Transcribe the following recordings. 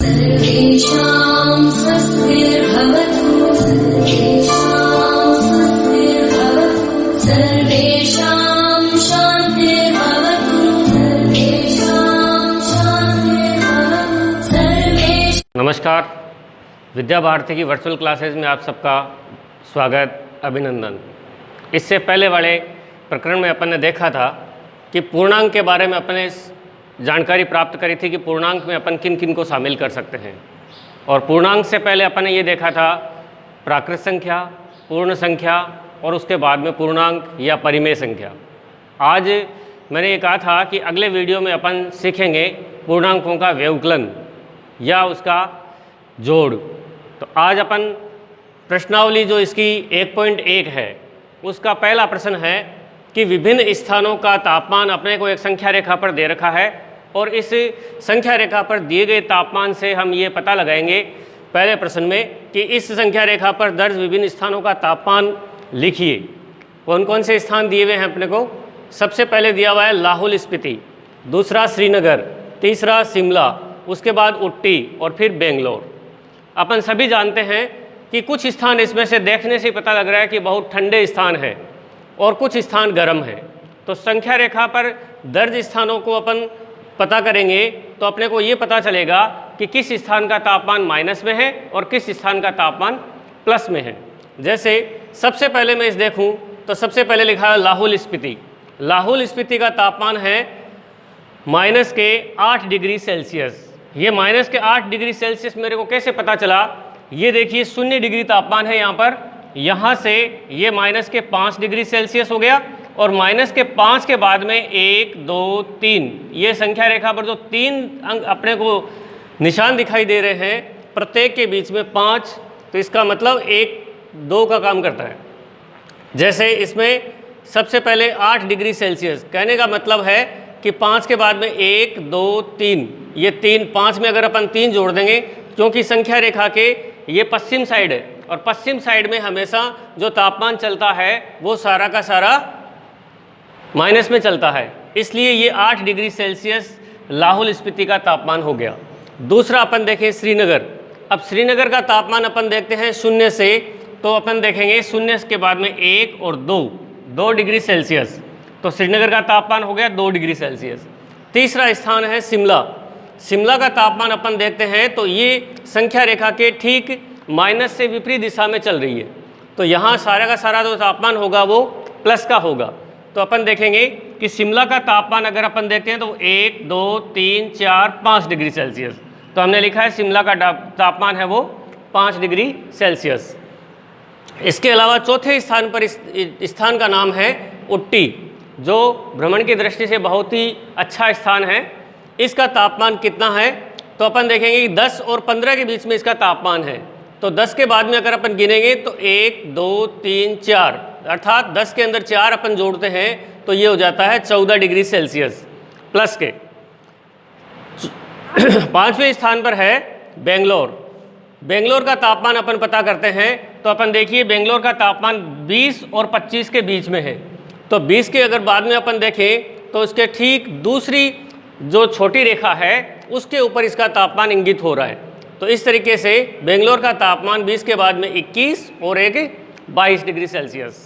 सर्वेषां स्वस्तिर्भवतु सर्वेषां शान्तिर्भवतु नमस्कार। विद्या भारती की वर्चुअल क्लासेज में आप सबका स्वागत, अभिनंदन। इससे पहले वाले प्रकरण में अपन ने देखा था कि पूर्णांक के बारे में अपन ने जानकारी प्राप्त करी थी कि पूर्णांक में अपन किन किन को शामिल कर सकते हैं। और पूर्णांक से पहले अपन ने ये देखा था प्राकृत संख्या, पूर्ण संख्या और उसके बाद में पूर्णांक या परिमेय संख्या। आज मैंने ये कहा था कि अगले वीडियो में अपन सीखेंगे पूर्णांकों का व्यवकलन या उसका जोड़। तो आज अपन प्रश्नावली जो इसकी 1.1 है उसका पहला प्रश्न है कि विभिन्न स्थानों का तापमान अपने को एक संख्या रेखा पर दे रखा है और इस संख्या रेखा पर दिए गए तापमान से हम ये पता लगाएंगे पहले प्रश्न में कि इस संख्या रेखा पर दर्ज विभिन्न स्थानों का तापमान लिखिए। कौन कौन से स्थान दिए हुए हैं अपने को? सबसे पहले दिया हुआ है लाहौल स्पीति, दूसरा श्रीनगर, तीसरा शिमला, उसके बाद उट्टी और फिर बेंगलोर। अपन सभी जानते हैं कि कुछ स्थान इसमें से देखने से पता लग रहा है कि बहुत ठंडे स्थान है और कुछ स्थान गर्म है। तो संख्या रेखा पर दर्ज स्थानों को अपन पता करेंगे तो अपने को ये पता चलेगा कि किस स्थान का तापमान माइनस में है और किस स्थान का तापमान प्लस में है। जैसे सबसे पहले मैं इस देखूं तो सबसे पहले लिखा है लाहौल स्पीति। लाहौल स्पीति का तापमान है -8 डिग्री सेल्सियस। ये -8 डिग्री सेल्सियस मेरे को कैसे पता चला? ये देखिए 0 डिग्री तापमान है यहाँ पर, यहाँ से ये -5 डिग्री सेल्सियस हो गया और -5 के बाद में 1 2 3 ये संख्या रेखा पर जो 3 अंक अपने को निशान दिखाई दे रहे हैं प्रत्येक के बीच में 5, तो इसका मतलब 1 2 का काम करता है। जैसे इसमें सबसे पहले 8 डिग्री सेल्सियस, कहने का मतलब है कि 5 के बाद में 1 2 3 ये 3 5 में अगर अपन 3 जोड़ देंगे, क्योंकि संख्या रेखा के ये पश्चिम साइड है और पश्चिम साइड में हमेशा जो तापमान चलता है वो सारा का सारा माइनस में चलता है, इसलिए ये 8 डिग्री सेल्सियस लाहौल स्पीति का तापमान हो गया। दूसरा अपन देखें श्रीनगर। अब श्रीनगर का तापमान अपन देखते हैं 0 से, तो अपन देखेंगे 0 के बाद में 1 और 2 डिग्री सेल्सियस, तो श्रीनगर का तापमान हो गया 2 डिग्री सेल्सियस। तीसरा स्थान है शिमला। शिमला का तापमान अपन देखते हैं तो ये संख्या रेखा के ठीक माइनस से विपरीत दिशा में चल रही है, तो यहाँ सारा का सारा जो तापमान होगा वो प्लस का होगा। तो अपन देखेंगे कि शिमला का तापमान अगर अपन देखते हैं तो 1 2 3 4 5 डिग्री सेल्सियस, तो हमने लिखा है शिमला का तापमान है वो 5 डिग्री सेल्सियस। इसके अलावा चौथे स्थान पर इस स्थान का नाम है उट्टी, जो भ्रमण की दृष्टि से बहुत ही अच्छा स्थान है। इसका तापमान कितना है? तो अपन देखेंगे कि 10 और 15 के बीच में इसका तापमान है, तो 10 के बाद में अगर अपन गिनेंगे तो 1 2 3 4, अर्थात 10 के अंदर 4 अपन जोड़ते हैं तो ये हो जाता है 14 डिग्री सेल्सियस प्लस के। 5वें स्थान पर है बेंगलोर। बेंगलोर का तापमान अपन पता करते हैं, तो अपन देखिए बेंगलोर का तापमान 20 और 25 के बीच में है, तो 20 के अगर बाद में अपन देखें तो उसके ठीक दूसरी जो छोटी रेखा है उसके ऊपर इसका तापमान इंगित हो रहा है। तो इस तरीके से बेंगलोर का तापमान 20 के बाद में 21 और 22 डिग्री सेल्सियस।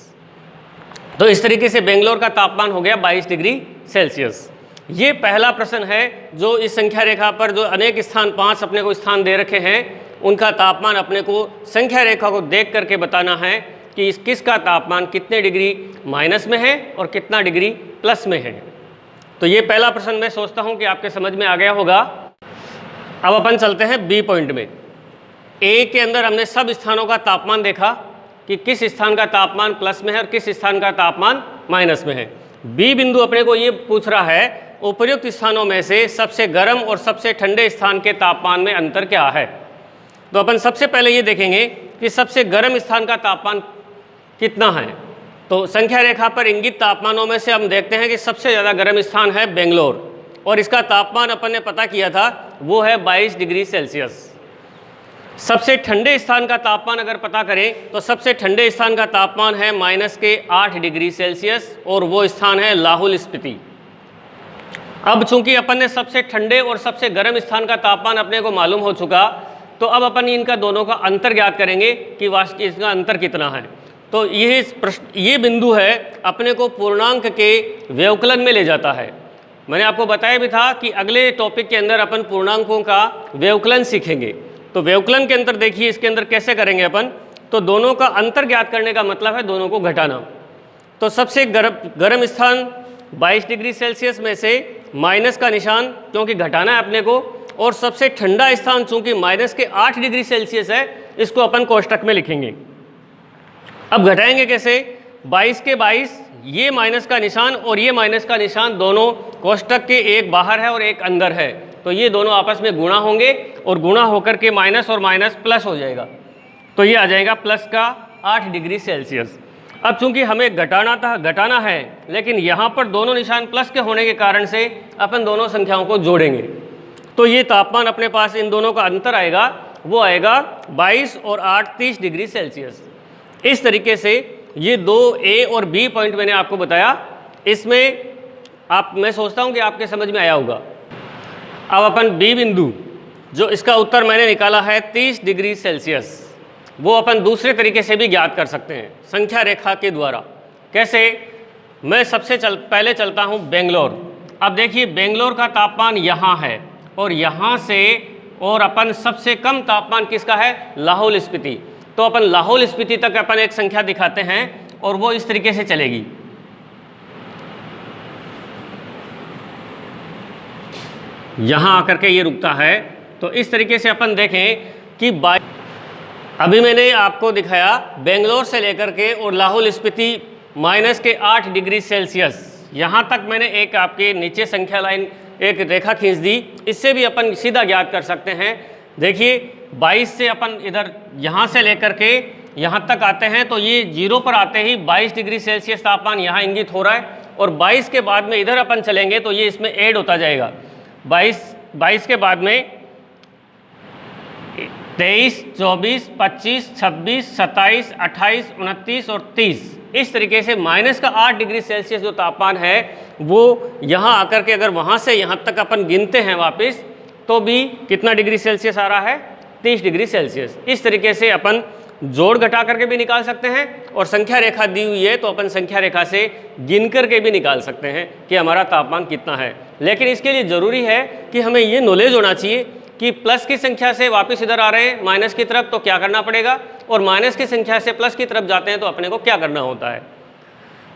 तो इस तरीके से बेंगलोर का तापमान हो गया 22 डिग्री सेल्सियस। ये पहला प्रश्न है जो इस संख्या रेखा पर जो अनेक स्थान 5 अपने को स्थान दे रखे हैं उनका तापमान अपने को संख्या रेखा को देख करके बताना है कि इस किसका तापमान कितने डिग्री माइनस में है और कितना डिग्री प्लस में है। तो ये पहला प्रश्न मैं सोचता हूँ कि आपके समझ में आ गया होगा। अब अपन चलते हैं बी पॉइंट में। ए के अंदर हमने सब स्थानों का तापमान देखा कि किस स्थान का तापमान प्लस में है और किस स्थान का तापमान माइनस में है। बी बिंदु अपने को ये पूछ रहा है उपर्युक्त स्थानों में से सबसे गर्म और सबसे ठंडे स्थान के तापमान में अंतर क्या है। तो अपन सबसे पहले ये देखेंगे कि सबसे गर्म स्थान का तापमान कितना है। तो संख्या रेखा पर इंगित तापमानों में से हम देखते हैं कि सबसे ज़्यादा गर्म स्थान है बेंगलोर और इसका तापमान अपन ने पता किया था वो है 22 डिग्री सेल्सियस। सबसे ठंडे स्थान का तापमान अगर पता करें तो सबसे ठंडे स्थान का तापमान है -8 डिग्री सेल्सियस और वो स्थान है लाहौल स्पीति। अब चूंकि अपन ने सबसे ठंडे और सबसे गर्म स्थान का तापमान अपने को मालूम हो चुका, तो अब अपन इनका दोनों का अंतर ज्ञात करेंगे कि वास्तव इसका अंतर कितना है। तो ये बिंदु है अपने को पूर्णांक के व्यवकलन में ले जाता है। मैंने आपको बताया भी था कि अगले टॉपिक के अंदर अपन पूर्णांकों का व्यवकलन सीखेंगे। तो व्यवकलन के अंदर देखिए इसके अंदर कैसे करेंगे अपन, तो दोनों का अंतर ज्ञात करने का मतलब है दोनों को घटाना। तो सबसे गर्म स्थान 22 डिग्री सेल्सियस में से माइनस का निशान, क्योंकि घटाना है अपने को, और सबसे ठंडा स्थान चूंकि माइनस के 8 डिग्री सेल्सियस है, इसको अपन कोष्टक में लिखेंगे। अब घटाएंगे कैसे, 22 के 22, ये माइनस का निशान और ये माइनस का निशान दोनों कोष्टक के एक बाहर है और एक अंदर है, तो ये दोनों आपस में गुणा होंगे और गुणा होकर के माइनस और माइनस प्लस हो जाएगा, तो ये आ जाएगा प्लस का 8 डिग्री सेल्सियस। अब चूंकि हमें घटाना है, लेकिन यहाँ पर दोनों निशान प्लस के होने के कारण से अपन दोनों संख्याओं को जोड़ेंगे, तो ये तापमान अपने पास इन दोनों का अंतर आएगा, वो आएगा 22 और 8 30 डिग्री सेल्सियस। इस तरीके से ये 2A और B पॉइंट मैंने आपको बताया, इसमें मैं सोचता हूँ कि आपके समझ में आया होगा। अब अपन B बिंदु, जो इसका उत्तर मैंने निकाला है 30 डिग्री सेल्सियस, वो अपन दूसरे तरीके से भी ज्ञात कर सकते हैं, संख्या रेखा के द्वारा। कैसे, मैं सबसे पहले चलता हूँ बेंगलोर। अब देखिए बेंगलोर का तापमान यहाँ है और यहाँ से, और अपन सबसे कम तापमान किसका है, लाहौल स्पीति। तो अपन लाहौल स्पीति तक अपन एक संख्या दिखाते हैं और वो इस तरीके से चलेगी। यहाँ आकर के ये रुकता है, तो इस तरीके से अपन देखें कि अभी मैंने आपको दिखाया बेंगलोर से लेकर के और लाहौल स्पीति माइनस के 8 डिग्री सेल्सियस, यहाँ तक मैंने एक आपके नीचे संख्या लाइन एक रेखा खींच दी। इससे भी अपन सीधा ज्ञात कर सकते हैं। देखिए 22 से अपन इधर यहाँ से लेकर के यहाँ तक आते हैं, तो ये 0 पर आते ही 22 डिग्री सेल्सियस तापमान यहाँ इंगित हो रहा है, और 22 के बाद में इधर अपन चलेंगे तो ये इसमें ऐड होता जाएगा। 22 के बाद में 23, 24, 25, 26, 27, 28, 29 और 30, इस तरीके से माइनस का 8 डिग्री सेल्सियस जो तापमान है वो यहाँ आकर के अगर वहाँ से यहाँ तक अपन गिनते हैं वापस, तो भी कितना डिग्री सेल्सियस आ रहा है, 30 डिग्री सेल्सियस। इस तरीके से अपन जोड़ घटा करके भी निकाल सकते हैं, और संख्या रेखा दी हुई है तो अपन संख्या रेखा से गिन करके भी निकाल सकते हैं कि हमारा तापमान कितना है। लेकिन इसके लिए ज़रूरी है कि हमें ये नॉलेज होना चाहिए कि प्लस की संख्या से वापस इधर आ रहे हैं माइनस की तरफ तो क्या करना पड़ेगा, और माइनस की संख्या से प्लस की तरफ जाते हैं तो अपने को क्या करना होता है।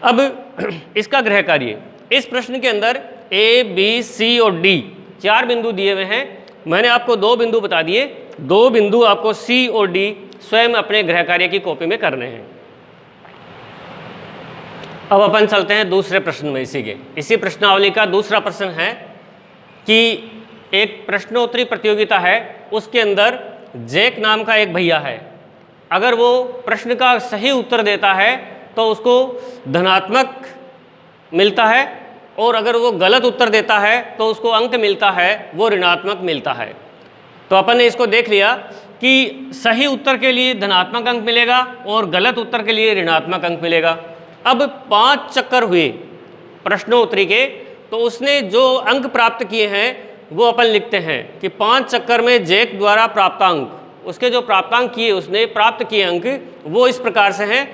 अब इसका गृह कार्य, इस प्रश्न के अंदर A, B, C और D 4 बिंदु दिए हुए हैं। मैंने आपको 2 बिंदु बता दिए, 2 बिंदु आपको C और D स्वयं अपने गृह कार्य की कॉपी में करने हैं। अब अपन चलते हैं दूसरे प्रश्न में। इसी प्रश्नावली का दूसरा प्रश्न है कि एक प्रश्नोत्तरी प्रतियोगिता है, उसके अंदर जैक नाम का एक भैया है। अगर वो प्रश्न का सही उत्तर देता है तो उसको धनात्मक मिलता है, और अगर वो गलत उत्तर देता है तो उसको अंक मिलता है, वो ऋणात्मक मिलता है। तो अपन ने इसको देख लिया कि सही उत्तर के लिए धनात्मक अंक मिलेगा और गलत उत्तर के लिए ऋणात्मक अंक मिलेगा। अब 5 चक्कर हुए प्रश्नोत्तरी के, तो उसने जो अंक प्राप्त किए हैं वो अपन लिखते हैं कि 5 चक्कर में जैक द्वारा प्राप्तांक, उसके जो प्राप्तांक किए उसने प्राप्त किए अंक वो इस प्रकार से हैं।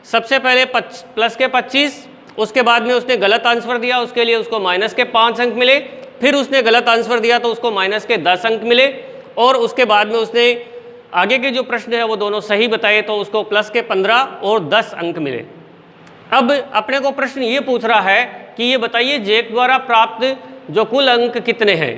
सबसे पहले प्लस के 25, उसके बाद में उसने गलत आंसर दिया, उसके लिए उसको माइनस के 5 अंक मिले। फिर उसने गलत आंसर दिया तो उसको माइनस के 10 अंक मिले, और उसके बाद में उसने आगे के जो प्रश्न है वो दोनों सही बताए तो उसको प्लस के 15 और 10 अंक मिले। अब अपने को प्रश्न ये पूछ रहा है कि ये बताइए जैक द्वारा प्राप्त जो कुल अंक कितने हैं।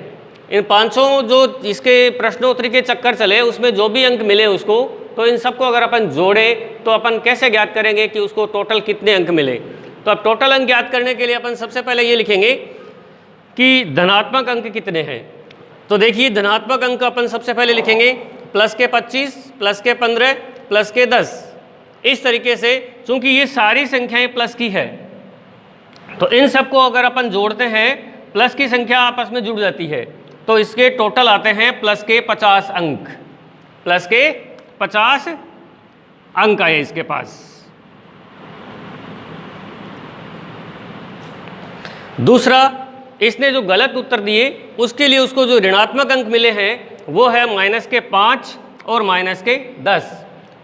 इन 500 जो इसके प्रश्नोत्तरी के चक्कर चले उसमें जो भी अंक मिले उसको, तो इन सबको अगर अपन जोड़े तो अपन कैसे ज्ञात करेंगे कि उसको टोटल कितने अंक मिले। तो अब टोटल अंक ज्ञात करने के लिए अपन सबसे पहले ये लिखेंगे कि धनात्मक अंक कितने हैं। तो देखिए धनात्मक अंक अपन सबसे पहले लिखेंगे प्लस के 25, प्लस के 15, प्लस के 10। इस तरीके से चूंकि ये सारी संख्याएं प्लस की है, तो इन सबको अगर अपन जोड़ते हैं प्लस की संख्या आपस में जुड़ जाती है, तो इसके टोटल आते हैं प्लस के 50 अंक। प्लस के 50 अंक आए इसके पास। दूसरा इसने जो गलत उत्तर दिए उसके लिए उसको जो ऋणात्मक अंक मिले हैं वो है -5 और -10।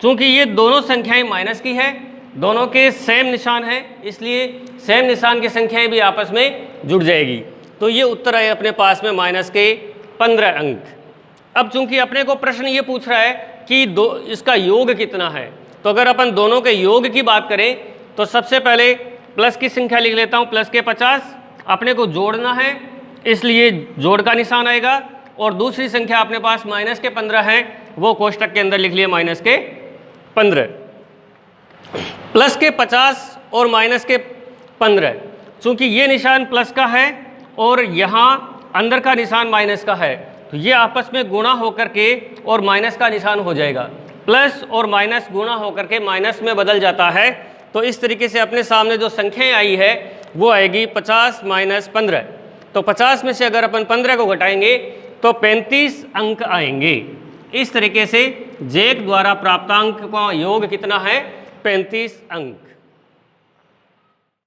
चूँकि ये दोनों संख्याएं माइनस की है, दोनों के सेम निशान है, इसलिए सेम निशान की संख्याएं भी आपस में जुड़ जाएगी। तो ये उत्तर आए अपने पास में -15 अंक। अब चूंकि अपने को प्रश्न ये पूछ रहा है कि इसका योग कितना है, तो अगर अपन दोनों के योग की बात करें तो सबसे पहले प्लस की संख्या लिख लेता हूँ, प्लस के 50 अपने को जोड़ना है इसलिए जोड़ का निशान आएगा, और दूसरी संख्या अपने पास -15 है, वो कोष्टक के अंदर लिख लिया -15। प्लस के 50 और -15, चूँकि ये निशान प्लस का है और यहाँ अंदर का निशान माइनस का है, तो ये आपस में गुणा होकर के और माइनस का निशान हो जाएगा। प्लस और माइनस गुणा होकर के माइनस में बदल जाता है। तो इस तरीके से अपने सामने जो संख्याएं आई है वो आएगी 50 - 15। तो 50 में से अगर अपन 15 को घटाएंगे तो 35 अंक आएंगे। इस तरीके से जेक द्वारा प्राप्तांक का योग कितना है? 35 अंक।